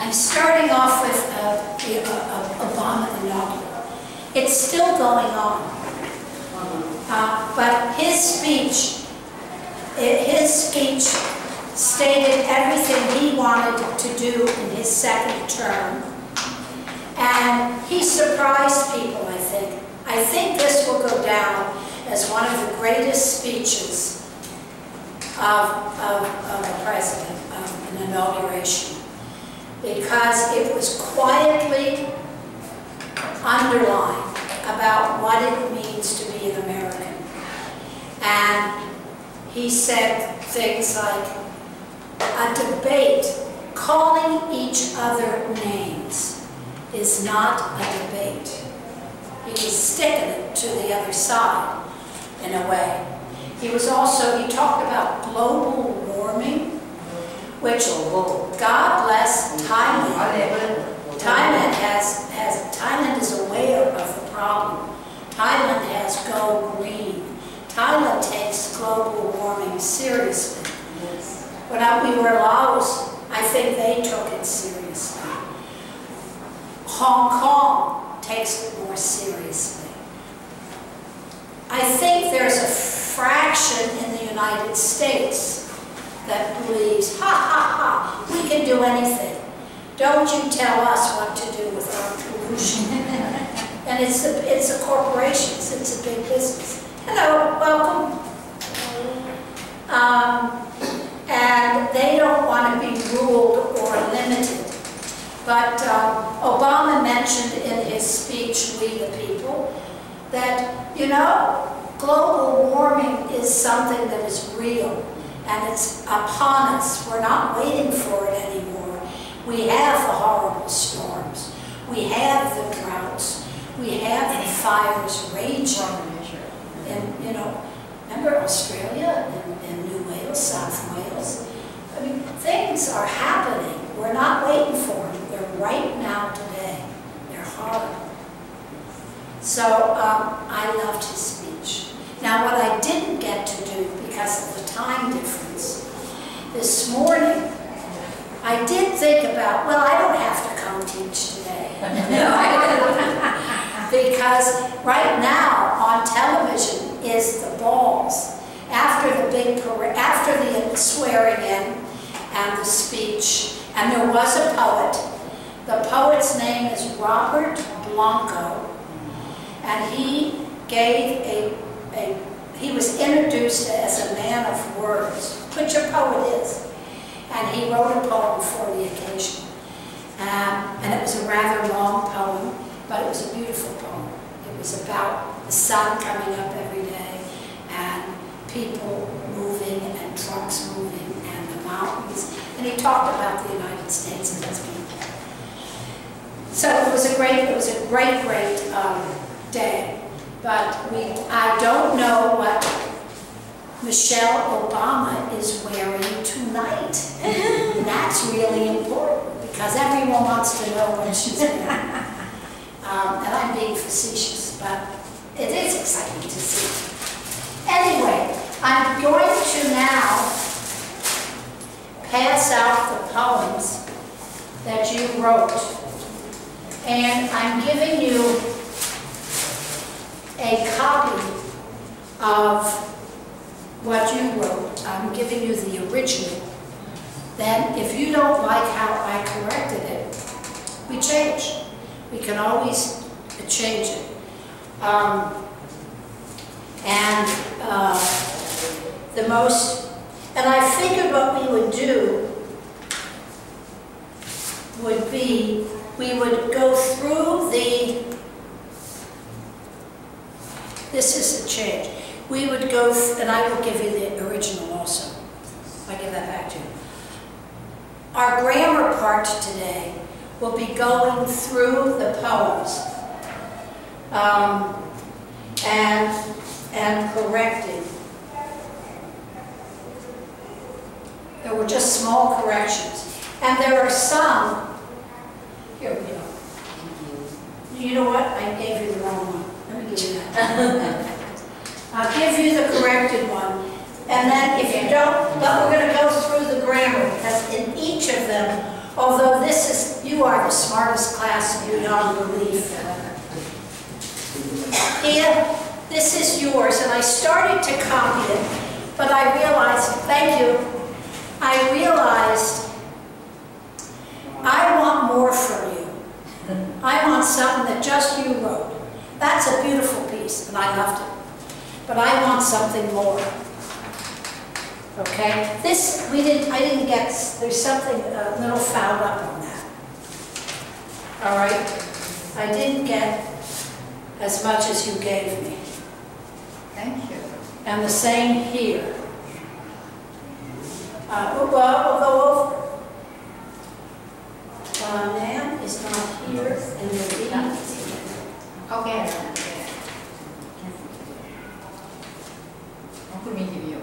I'm starting off with the Obama inaugural. It's still going on. But his speech stated everything he wanted to do in his second term. And he surprised people, I think. I think this will go down as one of the greatest speeches of a president, of an inauguration, because it was quietly underlined about what it means to be an American. And he said things like, a debate, calling each other names is not a debate. He was sticking it to the other side, in a way. He talked about global warming, which, God bless Thailand. Thailand is aware of the problem. Thailand has Go Green. Thailand takes global warming seriously. When we were in Laos, I think they took it seriously. Hong Kong takes it more seriously. I think there's a fraction in the United States that believes, ha ha ha, we can do anything. Don't you tell us what to do with our pollution. And it's the corporations, it's a big business. Hello, welcome. And they don't want to be ruled or limited. But Obama mentioned in his speech, We the People, that, global warming is something that is real, and it's upon us. We're not waiting for it anymore. We have the horrible storms. We have the droughts. We have the fires raging. And, remember Australia and New Wales, South Wales? I mean, things are happening. We're not waiting for them. They're right now today. They're horrible. So I loved his speech. Now, what I didn't get to do because of the time difference, this morning, I did think about, well, I don't have to come teach today. Because right now on television is the balls. After the big parade, after the swearing in and the speech, and there was a poet. The poet's name is Robert Blanco, and he gave he was introduced as a man of words, which a poet is. And he wrote a poem for the occasion. And it was a rather long poem, but it was a beautiful poem. It was about the sun coming up every day, and people moving, and trucks moving, and the mountains. And he talked about the United States and its people. So it was a great day. But I don't know what Michelle Obama is wearing tonight. That's really important because everyone wants to know what she's wearing. And I'm being facetious, but it is exciting to see. Anyway, I'm going to now pass out the poems that you wrote. And I'm giving you a copy of what you wrote. I'm giving you the original. Then, if you don't like how I corrected it, we change. We can always change it. And I figured what we would do would be, we would go through this is a change. We would go, and I will give you the original also. I'll give that back to you. Our grammar part today will be going through the poems and correcting. There were just small corrections. And there are some, here we go. You know what? I gave you the wrong one. Let me give you that. I'll give you the corrected one. And then if you don't, but we're going to go through the grammar because in each of them, although this is, You are the smartest class beyond belief. Here, this is yours, and I started to copy it, but I realized, thank you, I realized I want more from you. I want something that just you wrote. That's a beautiful piece, and I loved it. But I want something more. Okay? This, I didn't get, there's something a little fouled up on that. All right? I didn't get as much as you gave me. Thank you. And the same here. We'll go over. Nan is not here, and the D. Okay. Khôngมีทีวีอยู่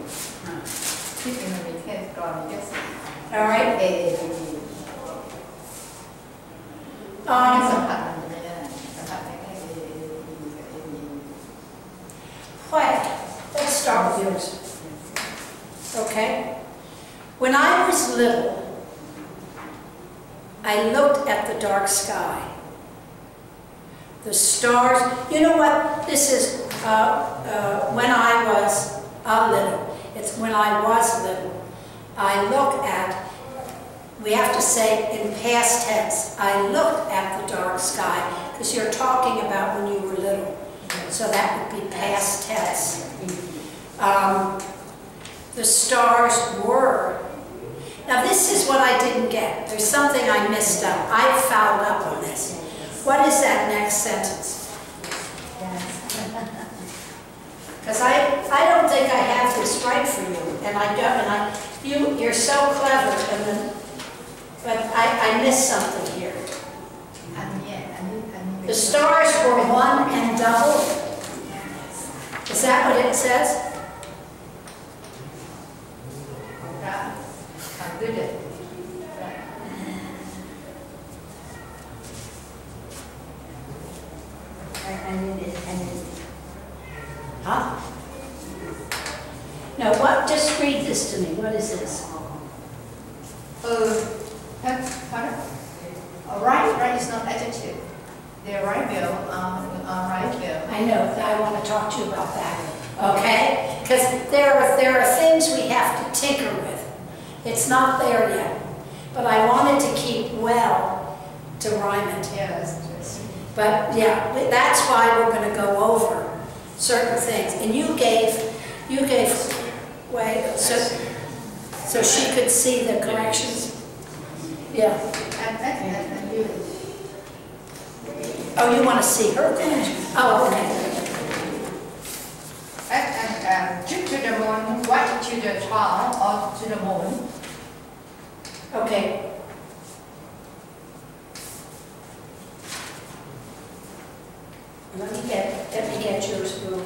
ที่เป็นมันมีแค่กรณีแค่สี่ All right. สัมผัสมันไม่ได้สัมผัสแค่ Quiet. Let's start with yours. Okay? When I was little, I looked at the dark sky. The stars. You know what? This is when I was little. It's when I was little. I look at, we have to say in past tense, I looked at the dark sky, because you're talking about when you were little. So that would be past tense. The stars were. Now this is what I didn't get. There's something I missed up. I fouled up on this. What is that next sentence? Because I don't think I have this right for you, and I don't. And you're so clever, but I missed something here. The stars were one and double. Is that what it says? Huh? No, what? Just read this to me. What is this? Right is not adjective. The right will, right will. I know. I want to talk to you about that. Okay? Because there are things we have to tinker with. It's not there yet. But I wanted to keep well to rhyme it. Yes. But yeah, that's why we're going to go over certain things. And you gave way so she could see the corrections. Yeah. And you. Oh, you want to see her correction? Oh, okay. And to the moon, what to the child or to the moon? Okay. Let me get yours, Boo.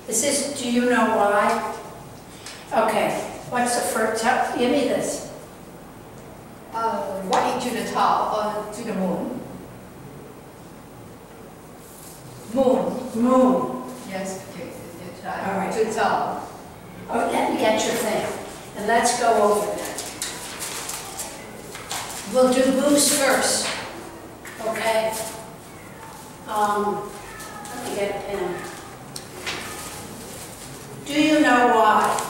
This is, do you know why? Okay, what's the first, give me this. What is to the top or to the moon? Moon. Moon. Yes, All right. to the top. Oh, let me get your thing, and let's go over that. We'll do Boo's first, okay? Let me get a pen. Do you know why?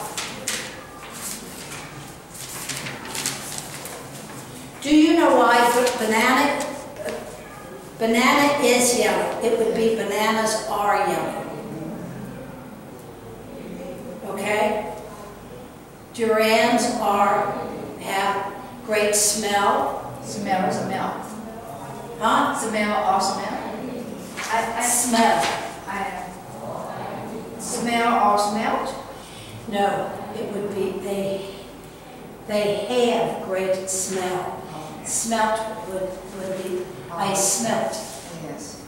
Do you know why banana is yellow? It would be bananas are yellow. Okay? Durans have great smell. Smell. Huh? Smell or smell? I Smell. Smell or smelt? No, it would be they have great smell. Smelt would be I smelt. Yes.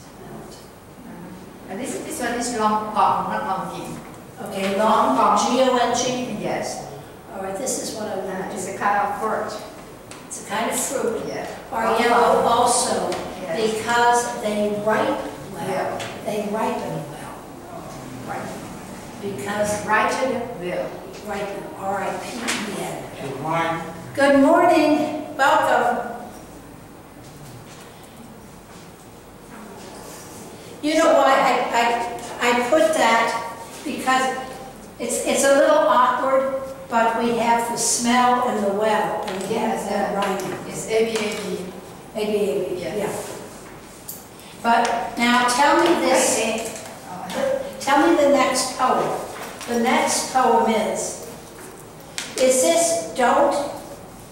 Smelt. And this one is long gong, not long king. Okay, long G-O-N-G. Yes. All right, this is what I want to It's do. a kind of fruit. It's a kind of fruit. Yeah. Are yellow also Yes. because they ripe well. Yeah. They ripen well. Right. Because Ripen well. ripen, R-I-P-E-N. Good morning. Good morning, welcome. You know why I put that? Because it's a little awkward, but we have the smell and the well, and we have Yes, that rhyming. It's ABAB. A-B-A-B, Yeah. yeah. But now tell me this, tell me the next poem. The next poem is this Don't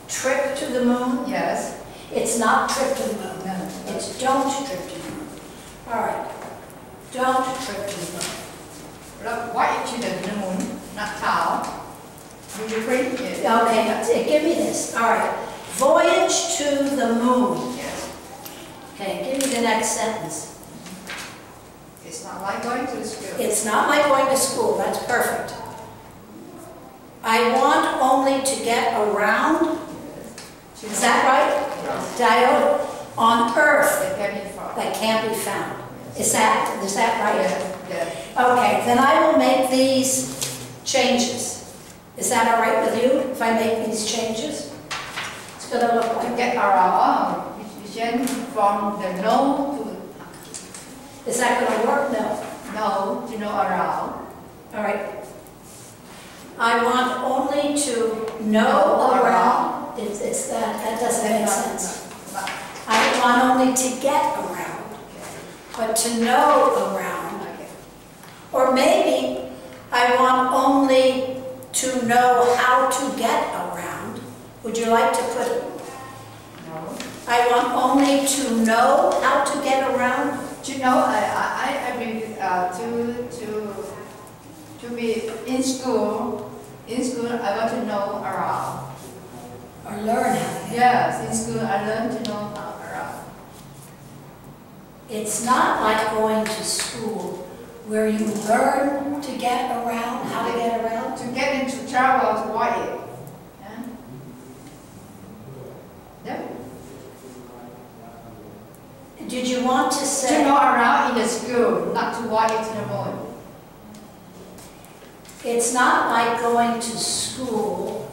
Trip to the Moon? Yes. It's not Trip to the Moon. No. It's Don't Trip to the Moon. All right. Don't trip to the moon. Voyage to the moon, not town. Will you print it? Okay, give me this. All right. Voyage to the moon. Yes. Okay, give me the next sentence. It's not like going to the school. It's not like going to school. That's perfect. I want only to get around. Is that right? Diode on Earth It can be far. that can't be found. Is that right? Yeah. Okay, then I will make these changes. Is that all right with you if I make these changes? It's going to look To like. get around, we change from the no Is that going to work? No. to no to no around. All right. I want only to know around. It's that doesn't make sense. I want only to get around, but to know around. Okay. Or maybe I want only to know how to get around. Would you like to put it? No. I want only to know how to get around. You know, I mean, to be in school. In school, I want to know around. Or learn how to get. Yes, in school, I learn to know around. It's not like going to school where you learn to get around, how to get around. To get into travel to Hawaii. Yeah. Yeah. Did you want to To say? know around in the school, not to Hawaii to the moon. It's not like going to school.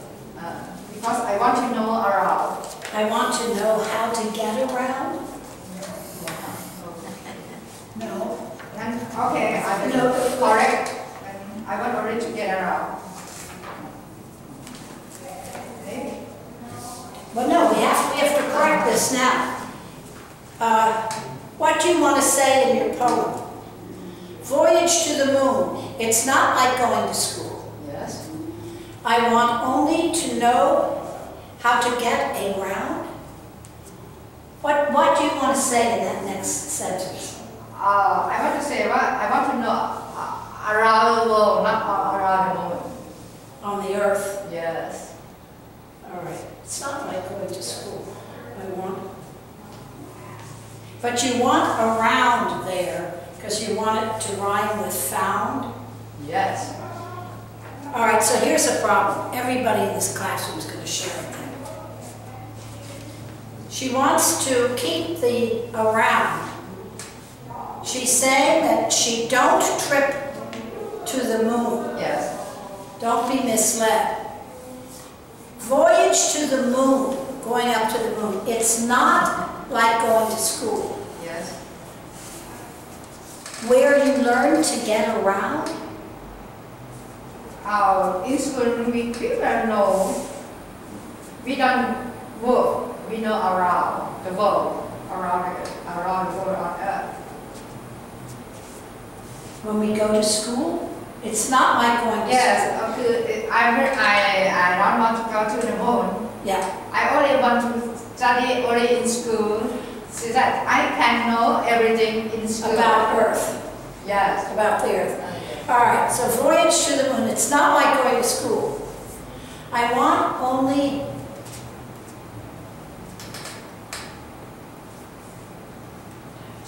Because I want to know around. I want to know how to get around. No. And, okay, I will No. correct. And I want already to get around. Okay. Well, no, we have to correct this now. What do you want to say in your poem? Voyage to the moon. It's not like going to school. Yes. I want only to know how to get around. What do you want to say in that next sentence? I want to say what I want to know around the world, not around the moon. On the earth. Yes. All right. It's not like going to school. I want. But you want around there because you want it to rhyme with found. Yes. All right, so here's a problem. Everybody in this classroom is going to share a thing. She wants to keep the around. She's saying that she don't trip to the moon. Yes. Don't be misled. Voyage to the moon, going up to the moon, it's not like going to school, Yes. where you learn to get around. In school, we people know, we don't work, we know around the world, around the world on earth. When we go to school, it's not like going to Yes, school. I don't want to go to the moon. Yeah. I only want to study only in school, so that I can know everything in school. About Earth, Yes. about the Earth. All right, so voyage to the moon, it's not like going to school. I want only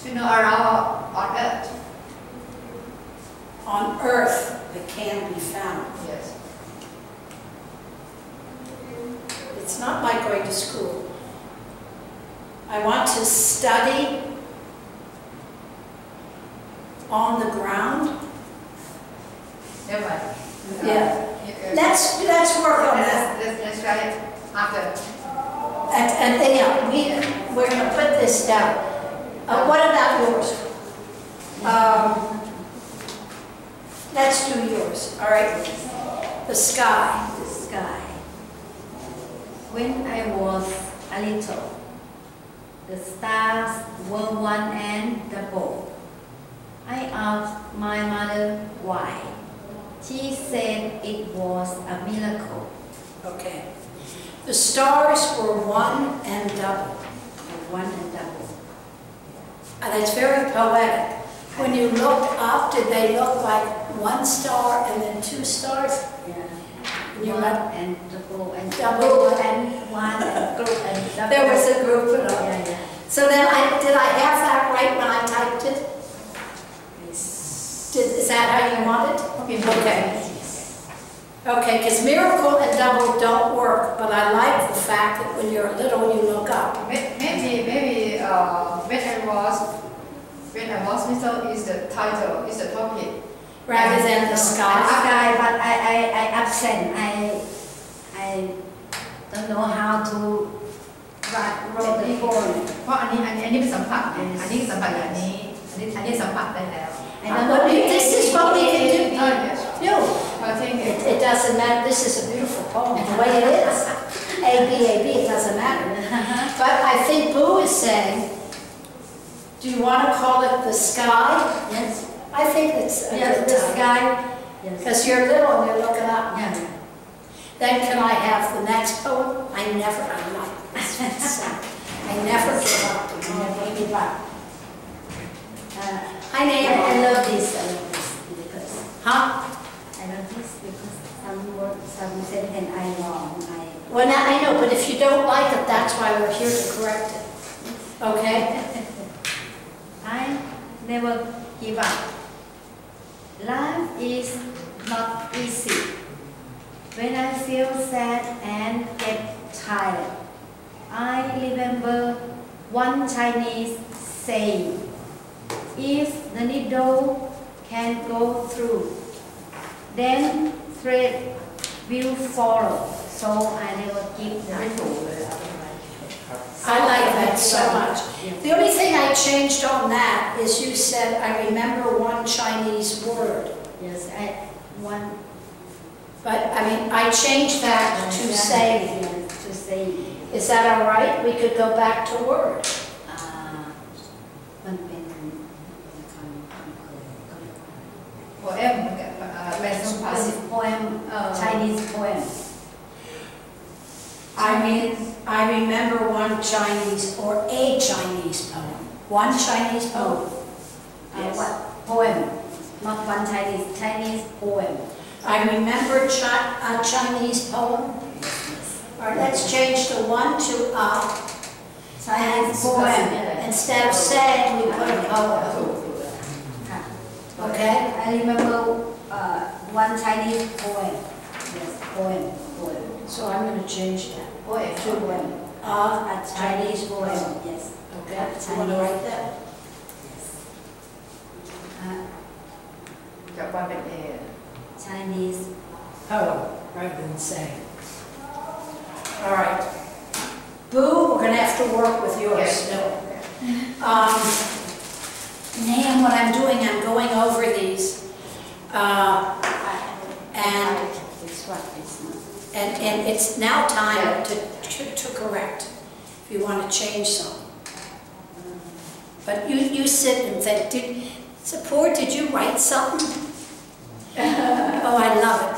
To know around on earth. on Earth that can be found. Yes. It's not like going to school. I want to study on the ground. Never. Yeah. Let's work on that. Let's try it after. And anyhow, we're going to put this down. What about yours? Let's do yours. All right. The sky. The sky. When I was a little, the stars were one and double. I asked my mother why. She said it was a miracle. Okay. The stars were one and double. One and double. And it's very poetic. When you looked up, did they look like one star and then two stars? Yeah. You One got- and double and Double. and one and group and double. There was a group of them. Yeah, yeah. So then did I have that right when I typed it? Is that how you want it? Okay. Okay, because miracle and double don't work, but I like the fact that when you're little, you look up. Maybe when I was little is the title, is the topic. Rather than the sky. Sky, but I absent. I don't know how to write the poem. เพราะอันนี้เป็นสัมผัสไงอันนี้สัมผัสอย่างนี้ อันนี้สัมผัสได้แล้ว I don't know. This is what we can do. Yes. No, I think it doesn't matter. This is a beautiful poem, the way it is. A, B, it doesn't matter. But I think Boo is saying, do you want to call it the sky? Yes. I think it's a Yes, good the time. sky. Yes. Because you're little and you're looking up. Yeah. Then can I have the next poem? I like this one. I never give up. Never give up. Hi, name. I love this because. Huh? I love this because some words, some sentence I wrong. Well, now, I know, but if you don't like it, that's why we're here to correct it. Okay? I never give up. Life is not easy. When I feel sad and get tired, I remember one Chinese saying, if the needle can go through, then thread will follow. So I never give the I like that so much. The only thing I changed on that is you said, I remember one Chinese word. Yes, one. But, I mean, I changed that to say, To say. is that all right? We could go back to word. มันเป็น poem เป็นสัมผัส poem Chinese poem I remember one Chinese or a Chinese poem. One Chinese poem. what poem not one Chinese poem I remember a Chinese poem. All right, let's change the one to a. Chinese poem Instead of saying, we put a poem. Okay? I remember one Chinese poem yes poem So I'm going to change that. poem a Chinese poem yes Okay. You want to write that?จากวันเป็น A Chinese Poem, rather than saying. All right. Boo, we're going to have to work with yours. Yes. No. Nan, what I'm doing, I'm going over these. And it's what it's not and it's now time to correct if you want to change some. But you sit and think, Support, did you write something? Oh, I love it.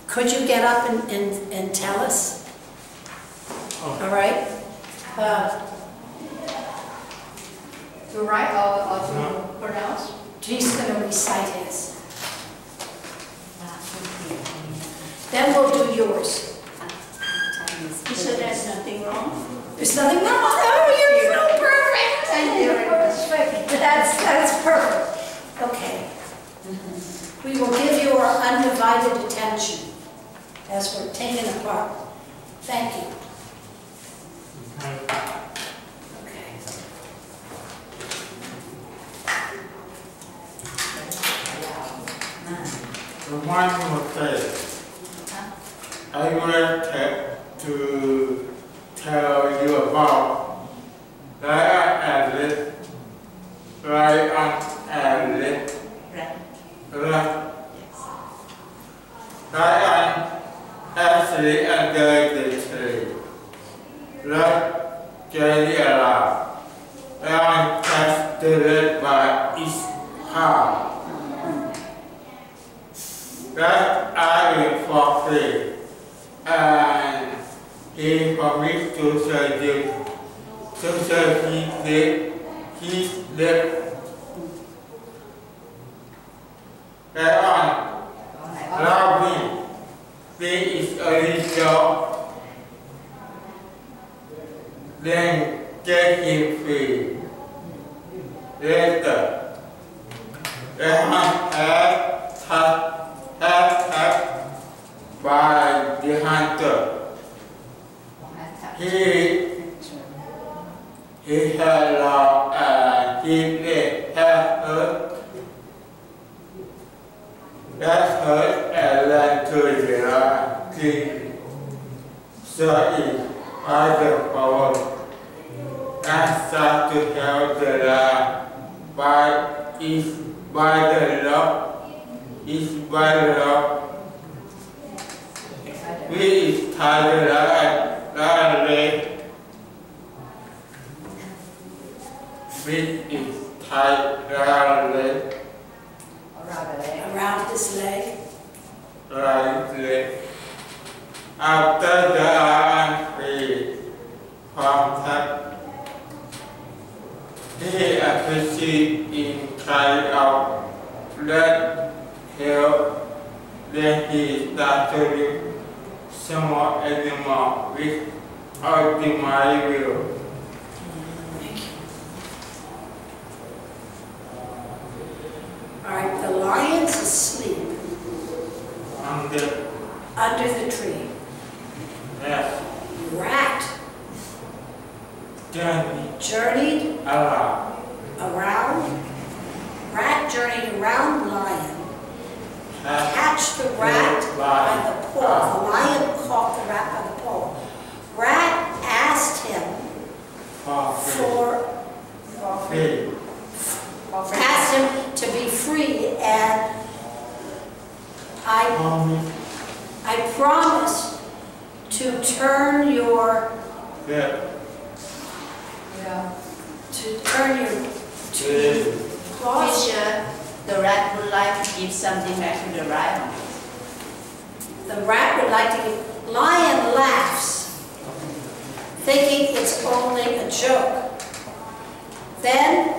Could you get up and tell us? All right. to write or to pronounce He's going to recite his. Then we'll do yours. You said there's nothing wrong? There's nothing wrong. Oh, you're so perfect. Thank you very much. That's perfect. Okay. We will give you our undivided attention as we're taken apart. Thank you. Okay. one more thing. I wanted to tell you about Lion and Lion actually under the tree. Like Jerry around. Lion tested by its heart. That I will forfeit, and he promised to serve his death. Lion loved me. This is a job. Then get him free. Later, Lion had attacked by the hunter. He had lost and his leg had hurt. That hurt and led to the king. So it was the power and start to help the land by the law. Is by the law. We is tied lion leg. We is tied lion leg. Around his leg. Right leg. After the lion free contact, he appreciated in crying out, let help. Then he started with small animal with ultimate will. Thank you. All right, the lion's asleep under the tree. Yes. Rat journeyed around. Rat journeyed around lion. Catch the rat by the paw. The lion caught the rat by the paw. Rat asked him asked him to be free, and I promise to turn your claws. Fisher, the rat would like to give something back to the lion. The rat would like to give. Lion laughs, thinking it's only a joke. Then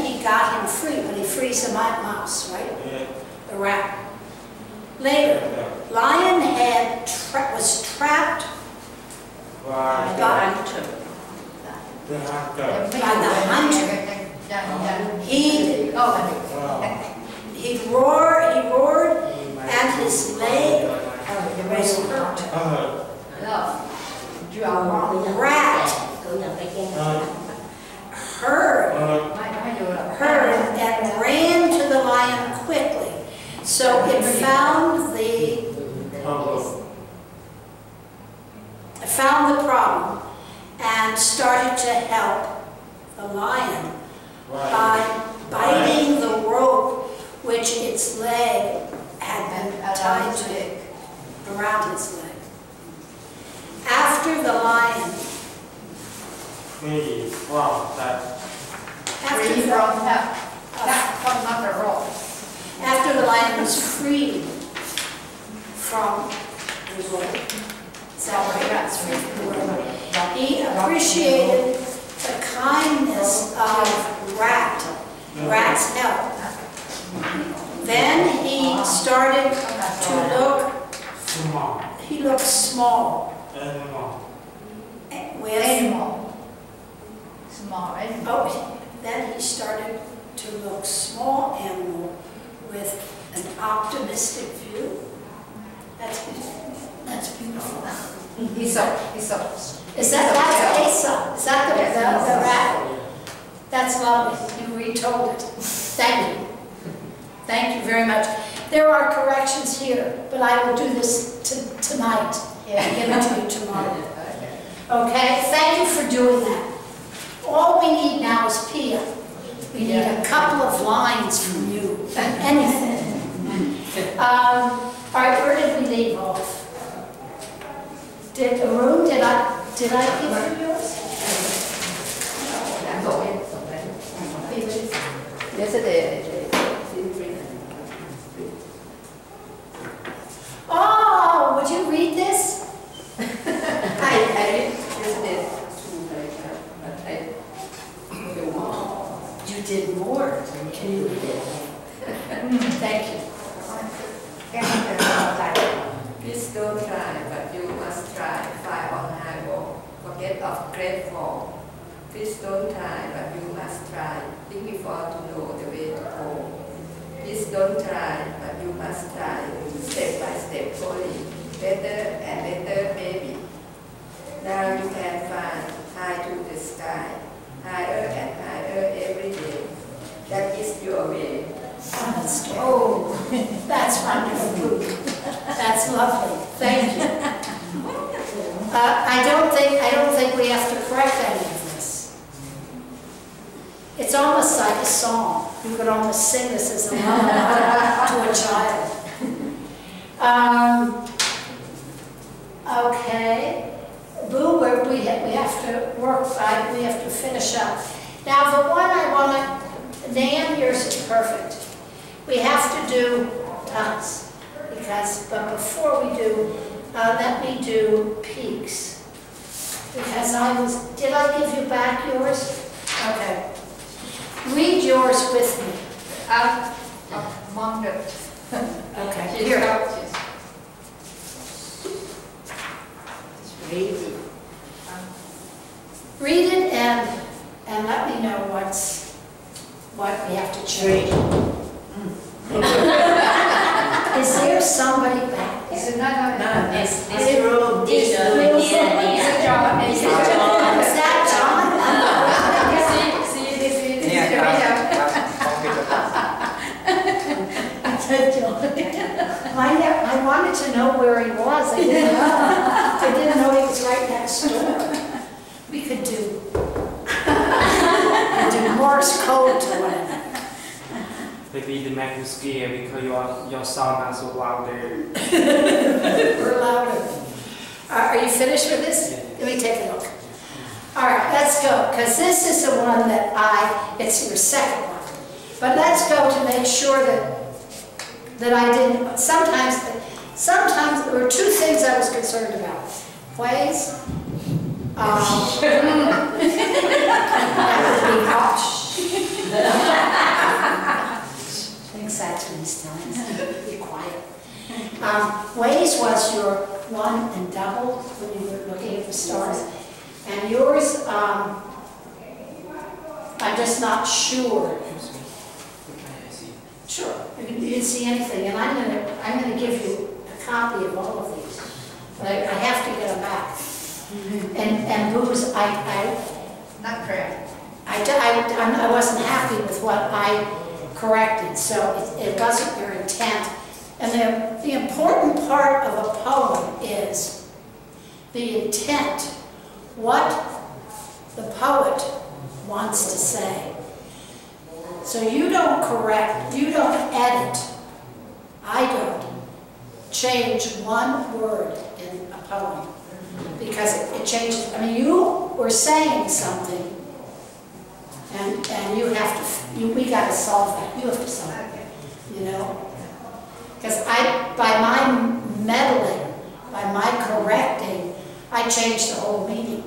he got him free, but he frees the mouse, right? The rat. Later, lion was trapped by the hunter. He roared, and his leg was hurt. Rat heard and ran to the lion quickly. So it found the problem and started to help the lion by biting the rope which its leg had been tied to around his leg. After the lion after the lion was freed from the rope, he appreciated the kindness of Rat's help. Then he started to look small. Then he started to look small animal with an optimistic view. That's beautiful. That's beautiful. That's Asa? Is that the rat? That's lovely. You retold it. Thank you. Thank you very much. There are corrections here, but I will do this tonight and give it to you tomorrow. Okay? Thank you for doing that. All we need now is Pia. We need a couple of lines from you. Anything. All right, where did we leave off? Arun, did I give you yours? Yesterday, Oh, would you read this? I read yesterday. You did more. Can you read it? Thank you. Please don't try, but you must try. Fly on high wall, forget of great fall. Please don't try, but you must try. Think before to know the way to go. Please don't try, but you must try. Step by step, slowly, better and better, baby. Now you can fly high to the sky, higher and higher every day. That is your way. Oh, that's wonderful. That's lovely. Thank you. I don't think we have to correct any of this. It's almost like a song. You could almost sing this as a lullaby to a child. Okay. Boo, we have to work. We have to finish up. Now, the one I want to. Nan, yours is perfect. We have to do tons, but before we do, let me do peaks. Because did I give you back yours? Okay. Read yours with me. Among the Okay, here. Read it and let me know what we have to change. Is there somebody back there? Is it not? No, this room, this room, Is it John? Is that John? See, this is the video. I wanted to know where he was. I didn't know he was right next door. We could do Morse code to one. Maybe the Mac is scared because your sound are so louder. We're louder. Are you finished with this? Yeah. Let me take a look. All right, let's go, because this is the one that it's your second one. But let's go to make sure that I didn't, sometimes there were two things I was concerned about. Ways. That would be harsh. Thanks, that's when he's telling us to be quiet. Ways was your one and double when you were looking at the stars. And yours, I'm just not sure. Sure, you didn't see anything, and I'm gonna give you a copy of all of these. But I have to get them back. And Booze, Not correct. I wasn't happy with what I corrected, so it wasn't your intent. And the important part of a poem is the intent, what the poet wants to say. So you don't correct, you don't edit, I don't change one word in a poem because it changes. I mean, you were saying something and you have to, we got to solve that. You have to solve it, you know? Because by my meddling, by my correcting, I changed the whole meaning.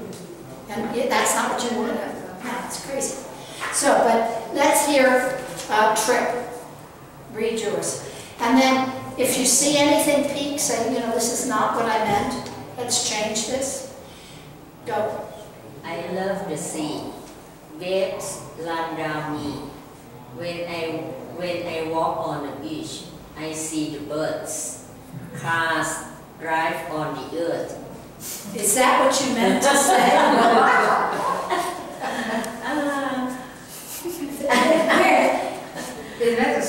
And that's not what you wanted. Yeah, it's crazy. So, but let's hear Trip. Read yours. And then if you see anything peak, say, you know, this is not what I meant. Let's change this. Go. I love the sea. Waves run down me. When I walk on the beach, I see the birds. Cars drive on the earth. Is that what you meant to say?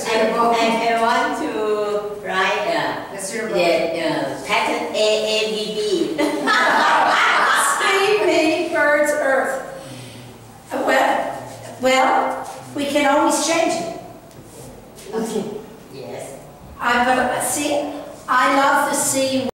I want to can always change it. Okay. Yes. See, I love the sea.